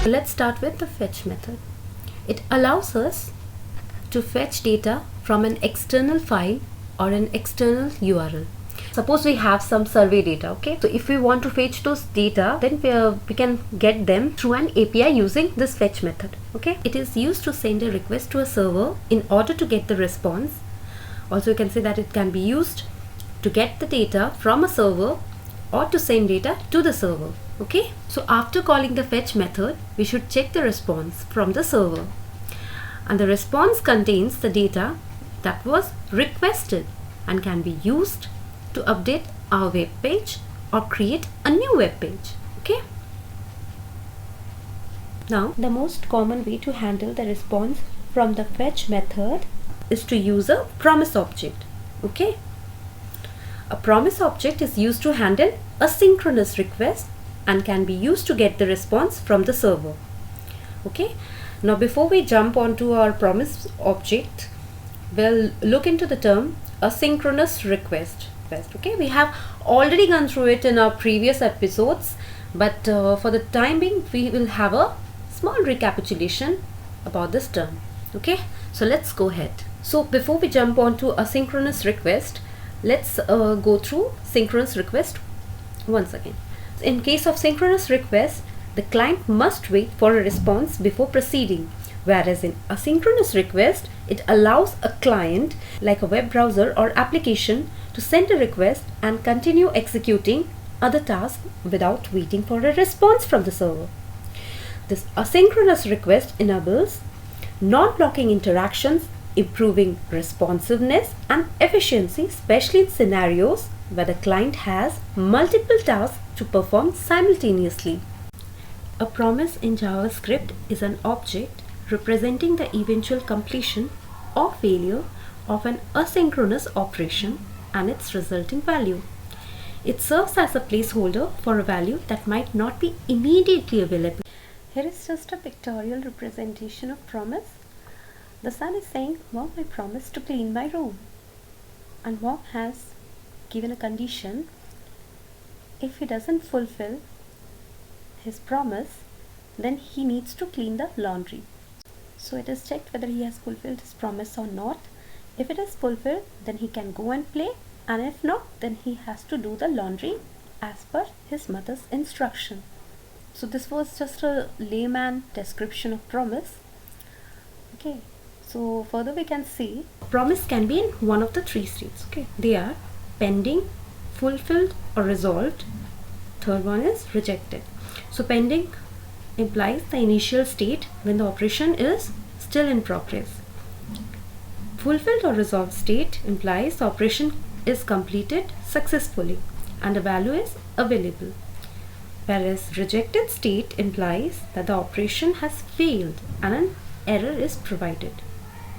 Let's start with the fetch method. It allows us to fetch data from an external file or an external URL. Suppose we have some survey data, okay? So if we want to fetch those data, then we can get them through an API using this fetch method, okay? It is used to send a request to a server in order to get the response. Also, you can say that it can be used to get the data from a server or to send data to the server, okay? So after calling the fetch method, we should check the response from the server. And the response contains the data that was requested and can be used to update our web page or create a new web page, okay? Now, the most common way to handle the response from the fetch method is to use a promise object, okay? A promise object is used to handle asynchronous requests and can be used to get the response from the server, okay? Now, before we jump onto our promise object, we'll look into the term asynchronous request. Okay, we have already gone through it in our previous episodes, but for the time being, we will have a small recapitulation about this term. Okay, so let's go ahead. So before we jump onto asynchronous request, let's go through synchronous request once again. In case of synchronous request, the client must wait for a response before proceeding, whereas in asynchronous request, it allows a client like a web browser or application to send a request and continue executing other tasks without waiting for a response from the server. This asynchronous request enables non-blocking interactions, improving responsiveness and efficiency, especially in scenarios where the client has multiple tasks to perform simultaneously. A promise in JavaScript is an object representing the eventual completion or failure of an asynchronous operation and its resulting value. It serves as a placeholder for a value that might not be immediately available. Here is just a pictorial representation of promise. The son is saying, Mom, I promised to clean my room. And Mom has given a condition. If he doesn't fulfill his promise, then he needs to clean the laundry. So it is checked whether he has fulfilled his promise or not. If it is fulfilled, then he can go and play, and if not, then he has to do the laundry as per his mother's instruction. So this was just a layman description of promise. Okay, so further we can see promise can be in one of the three states. Okay, they are pending, fulfilled or resolved. Third one is rejected. So pending implies the initial state when the operation is still in progress. Fulfilled or resolved state implies the operation is completed successfully and a value is available. Whereas rejected state implies that the operation has failed and an error is provided.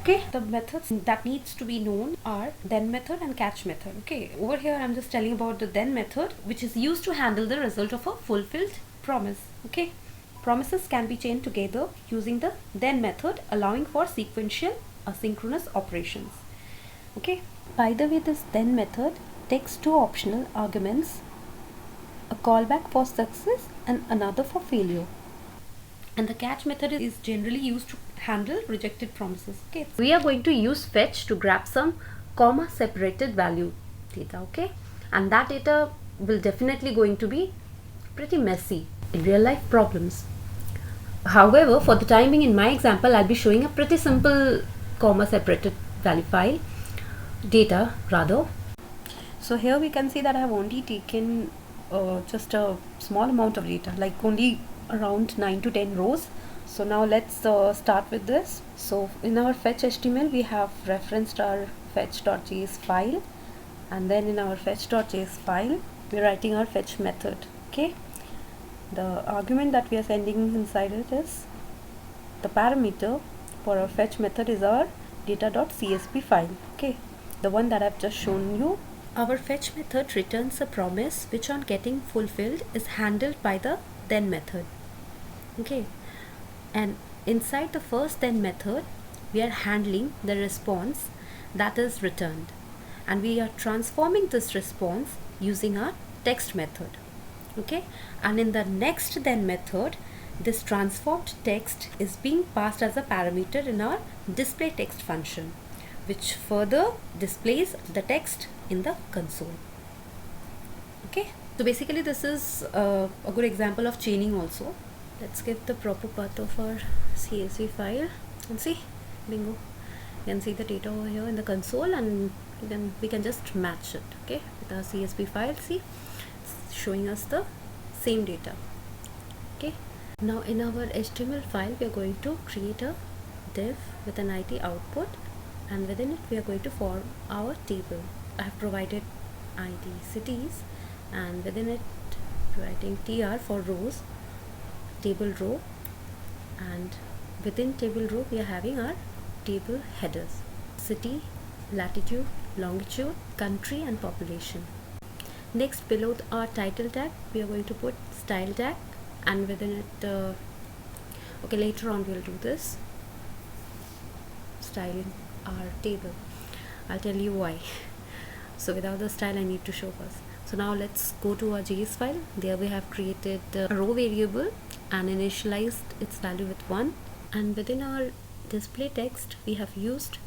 Okay, the methods that needs to be known are then method and catch method. Okay, over here I'm just telling about the then method, which is used to handle the result of a fulfilled promise. Okay, promises can be chained together using the then method, allowing for sequential asynchronous operations. Okay, by the way, this then method takes two optional arguments, a callback for success and another for failure. And the catch method is generally used to handle rejected promises. Okay, we are going to use fetch to grab some comma separated value data. Okay, and that data will definitely going to be pretty messy in real life problems. However, for the time being, in my example, I'll be showing a pretty simple comma separated value file data rather. So here we can see that I have only taken just a small amount of data, like only around 9 to 10 rows. So now let's start with this. So in our fetch HTML, we have referenced our fetch.js file, and then in our fetch.js file, we're writing our fetch method. Okay, the argument that we are sending inside it is the parameter for our fetch method is our data.csv file. Okay, the one that I've just shown you. Our fetch method returns a promise which on getting fulfilled is handled by the then method. Okay, and inside the first then method, we are handling the response that is returned, and we are transforming this response using our text method. Okay, and in the next then method, This transformed text is being passed as a parameter in our display text function, which further displays the text in the console. Okay, so basically this is a good example of chaining also. Let's get the proper part of our CSV file and see, bingo, you can see the data over here in the console, and we can just match it, okay, with our CSV file. See, it's showing us the same data. Okay, now in our HTML file we are going to create a div with an ID output, and within it we are going to form our table. I have provided ID cities, and within it writing tr for rows, table row, and within table row we are having our table headers: city, latitude, longitude, country, and population. Next, below our title tag we are going to put style tag, and within it okay, later on we'll do this, styling our table. I'll tell you why. So without the style I need to show first. So now let's go to our JS file. There we have created a row variable and initialized its value with 1, and within our display text we have used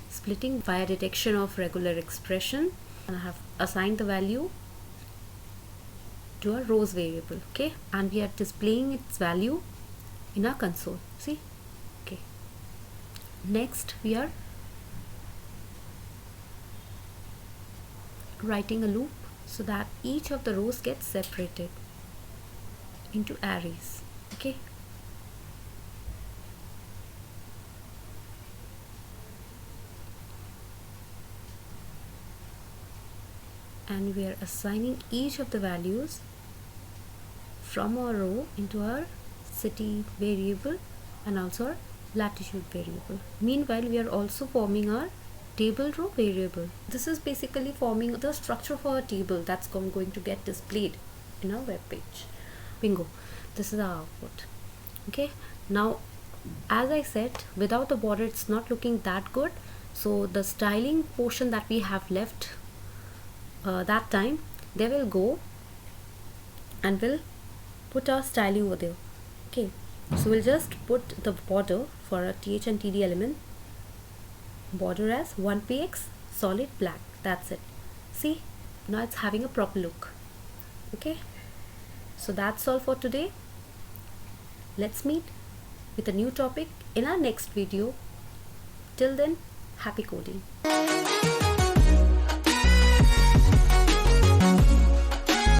splitting via detection of regular expression, and I have assigned the value to a rows variable. Okay, and we are displaying its value in our console. See, okay. Next we are writing a loop so that each of the rows gets separated into arrays. Okay, and we are assigning each of the values from our row into our city variable and also our latitude variable. Meanwhile, we are also forming our table row variable. This is basically forming the structure for a table that's going to get displayed in our web page. Bingo, this is our output. Okay, now as I said, without the border it's not looking that good, so the styling portion that we have left that time, they will go and we'll put our styling over there. Okay, so we'll just put the border for a th and td element, border as 1px solid black. That's it. See, now it's having a proper look. Okay, so that's all for today. Let's meet with a new topic in our next video. Till then, happy coding.